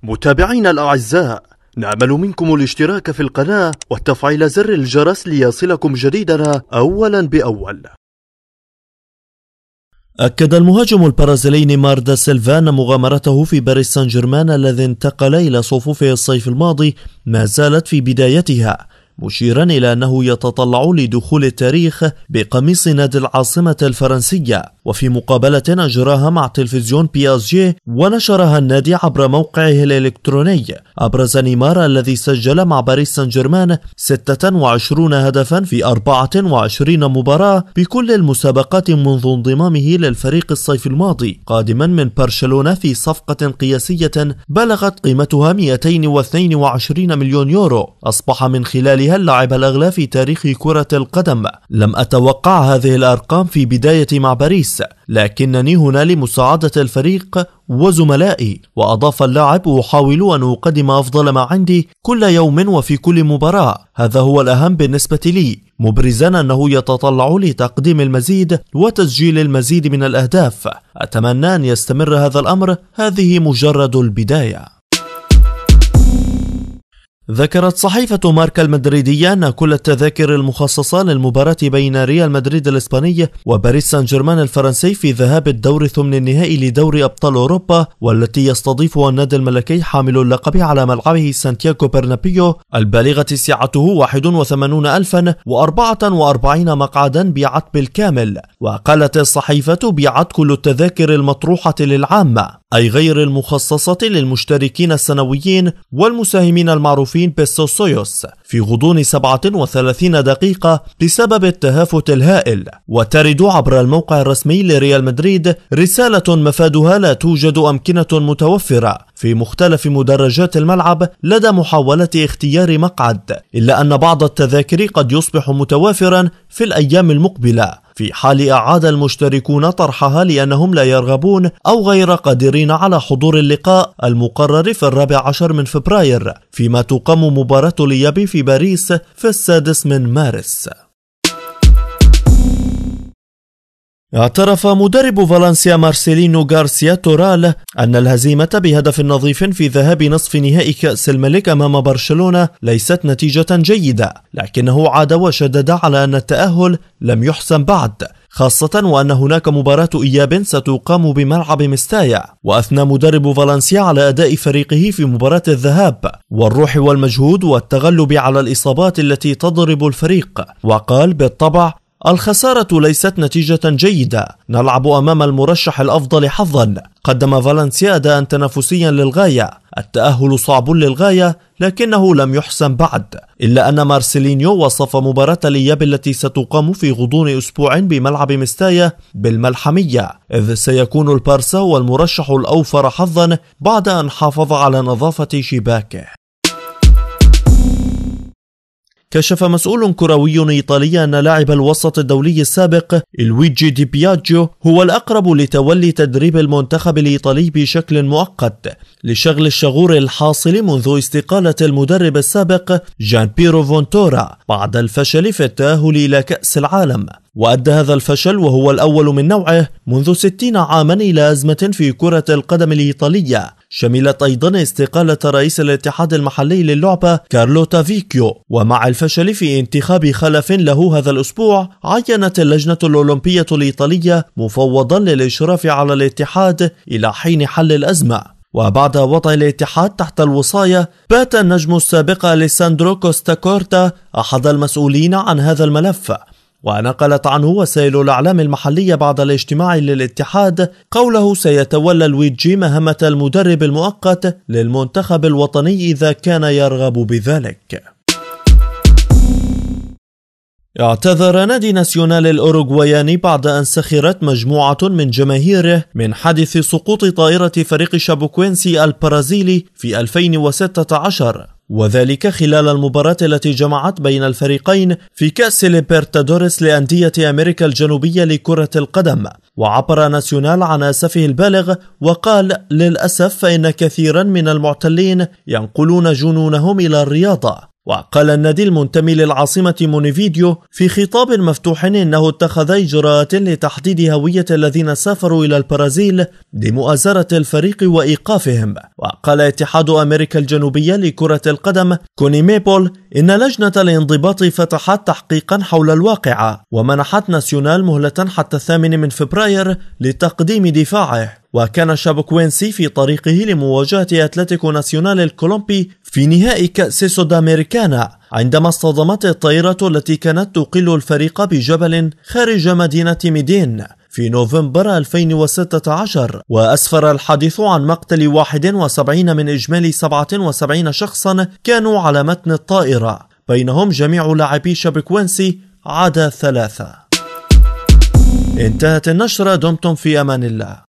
متابعينا الأعزاء، نأمل منكم الاشتراك في القناة وتفعيل زر الجرس ليصلكم جديدنا أولا بأول. أكد المهاجم البرازيلي نيمار دا سيلفا أن مغامرته في باريس سان جيرمان الذي انتقل إلى صفوفه الصيف الماضي ما زالت في بدايتها، مشيرا إلى أنه يتطلع لدخول التاريخ بقميص نادي العاصمة الفرنسية. وفي مقابلة أجراها مع تلفزيون PSG ونشرها النادي عبر موقعه الإلكتروني، أبرز نيمار الذي سجل مع باريس سان جيرمان 26 هدفا في 24 مباراة بكل المسابقات منذ انضمامه للفريق الصيف الماضي، قادما من برشلونة في صفقة قياسية بلغت قيمتها 222 مليون يورو، أصبح من خلالها اللاعب الأغلى في تاريخ كرة القدم. لم أتوقع هذه الأرقام في بداية مع باريس، لكنني هنا لمساعدة الفريق وزملائي. وأضاف اللاعب: أحاول أن أقدم أفضل ما عندي كل يوم وفي كل مباراة، هذا هو الأهم بالنسبة لي، مبرزا أنه يتطلع لتقديم المزيد وتسجيل المزيد من الأهداف. أتمنى أن يستمر هذا الأمر، هذه مجرد البداية. ذكرت صحيفة ماركا المدريدية أن كل التذاكر المخصصة للمباراة بين ريال مدريد الإسباني وباريس سان جيرمان الفرنسي في ذهاب الدور ثمن النهائي لدوري أبطال أوروبا، والتي يستضيفها النادي الملكي حامل اللقب على ملعبه سانتياغو برنابيو، البالغة سعته 81,044 مقعدا، بيعت بالكامل. وقالت الصحيفة: بيعت كل التذاكر المطروحة للعامة، أي غير المخصصة للمشتركين السنويين والمساهمين المعروفين بالسوسيوس، في غضون 37 دقيقة بسبب التهافت الهائل. وترد عبر الموقع الرسمي لريال مدريد رسالة مفادها: لا توجد أمكنة متوفرة في مختلف مدرجات الملعب لدى محاولة اختيار مقعد، إلا أن بعض التذاكر قد يصبح متوافرا في الأيام المقبلة، في حال أعاد المشتركون طرحها لأنهم لا يرغبون أو غير قادرين على حضور اللقاء المقرر في 14 من فبراير، فيما تقام مباراة الإياب في باريس في 6 من مارس. اعترف مدرب فالنسيا مارسيلينو غارسيا تورال أن الهزيمة بهدف نظيف في ذهاب نصف نهائي كأس الملك أمام برشلونة ليست نتيجة جيدة، لكنه عاد وشدد على أن التأهل لم يحسم بعد، خاصة وأن هناك مباراة إياب ستقام بملعب مستايا. وأثنى مدرب فالنسيا على أداء فريقه في مباراة الذهاب والروح والمجهود والتغلب على الإصابات التي تضرب الفريق، وقال: بالطبع الخسارة ليست نتيجة جيدة، نلعب أمام المرشح الأفضل حظا. قدم فالنسيا أداء تنافسيا للغاية، التأهل صعب للغاية لكنه لم يحسم بعد، إلا أن مارسيلينيو وصف مباراة الإياب التي ستقام في غضون أسبوع بملعب مستايا بالملحمية، إذ سيكون البارسا هو المرشح الأوفر حظا بعد أن حافظ على نظافة شباكه. كشف مسؤول كروي إيطالي أن لاعب الوسط الدولي السابق لويجي دي بياجيو هو الأقرب لتولي تدريب المنتخب الإيطالي بشكل مؤقت، لشغل الشغور الحاصل منذ استقالة المدرب السابق جان بيرو فونتورا بعد الفشل في التأهل إلى كأس العالم. وأدى هذا الفشل، وهو الأول من نوعه منذ 60 عاما، إلى أزمة في كرة القدم الإيطالية شملت أيضا استقالة رئيس الاتحاد المحلي للعبة كارلو تافيكيو. ومع الفشل في انتخاب خلف له هذا الأسبوع، عينت اللجنة الأولمبية الإيطالية مفوضا للإشراف على الاتحاد إلى حين حل الأزمة. وبعد وضع الاتحاد تحت الوصاية، بات النجم السابق أليساندرو كوستا كورتا أحد المسؤولين عن هذا الملف. ونقلت عنه وسائل الإعلام المحلية بعد الاجتماع للاتحاد قوله: سيتولى لويجي مهمة المدرب المؤقت للمنتخب الوطني إذا كان يرغب بذلك. اعتذر نادي ناسيونال الأوروغواياني بعد أن سخرت مجموعة من جماهيره من حادث سقوط طائرة فريق شابوكوينسي البرازيلي في 2016، وذلك خلال المباراة التي جمعت بين الفريقين في كأس ليبرتادوريس لأندية أمريكا الجنوبية لكرة القدم. وعبر ناسيونال عن أسفه البالغ وقال: للأسف فإن كثيرا من المعتلين ينقلون جنونهم إلى الرياضة، وقال النادي المنتمي للعاصمة مونيفيديو في خطاب مفتوح إنه اتخذ إجراءات لتحديد هوية الذين سافروا إلى البرازيل لمؤازرة الفريق وإيقافهم. وقال اتحاد أمريكا الجنوبية لكرة القدم كونيميبول إن لجنة الانضباط فتحت تحقيقا حول الواقعة ومنحت ناسيونال مهلة حتى 8 فبراير لتقديم دفاعه. وكان شابوكوينسي في طريقه لمواجهة أتلتيكو ناسيونال الكولومبي في نهائي كأس سوداميريكانا عندما اصطدمت الطائرة التي كانت تقل الفريق بجبل خارج مدينة ميدين في نوفمبر 2016. وأسفر الحديث عن مقتل 71 من إجمالي 77 شخصا كانوا على متن الطائرة، بينهم جميع لاعبي شابوكوينسي عدا 3. انتهت النشرة. دمتم في أمان الله.